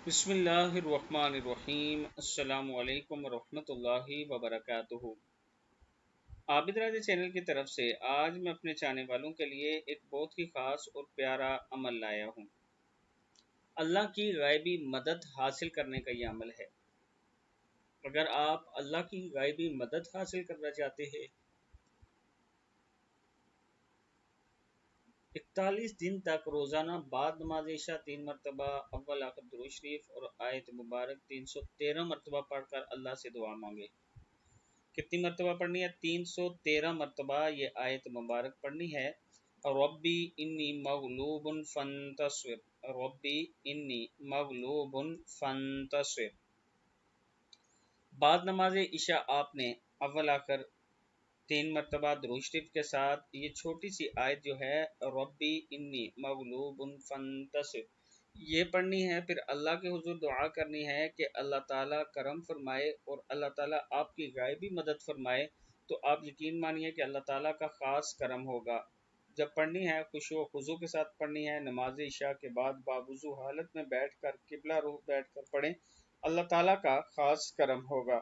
بسم اللہ الرحمن الرحیم۔ السلام علیکم ورحمۃ اللہ وبرکاتہ۔ عابد راجہ چینل کی طرف سے آج میں اپنے چاہنے والوں کے لیے ایک بہت ہی خاص اور پیارا عمل لایا ہوں۔ اللہ کی غیبی مدد حاصل کرنے کا یہ عمل ہے۔ اگر آپ اللہ کی غیبی مدد حاصل کرنا چاہتے ہیں، 41 دن تک روزانہ بعد نماز عشاء 3 مرتبہ اول آخر درود شریف اور آیت مبارک 313 مرتبہ پڑھ کر اللہ سے دعا مانگے۔ کتنی مرتبہ پڑھنی ہے؟ 313 مرتبہ یہ آیت مبارک پڑھنی ہے۔ ربی انی مغلوب فانتصر، ربی انی مغلوب فانتصر۔ بعد نماز عشاء آپ نے اول آخر 3 مرتبہ درود شریف کے ساتھ یہ چھوٹی سی آیت جو ہے ربی انی مغلوب فانتصر یہ پڑھنی ہے۔ پھر اللہ کے حضور دعا کرنی ہے کہ اللہ تعالیٰ کرم فرمائے اور اللہ تعالیٰ آپ کی غیبی مدد فرمائے، تو آپ یقین مانیے کہ اللہ تعالیٰ کا خاص کرم ہوگا۔ جب پڑھنی ہے خشوع و خضوع کے ساتھ پڑھنی ہے، نماز عشاء کے بعد باوضو حالت میں بیٹھ کر قبلہ رخ بیٹھ کر پڑھیں، اللہ تعالیٰ کا خاص کرم ہوگا۔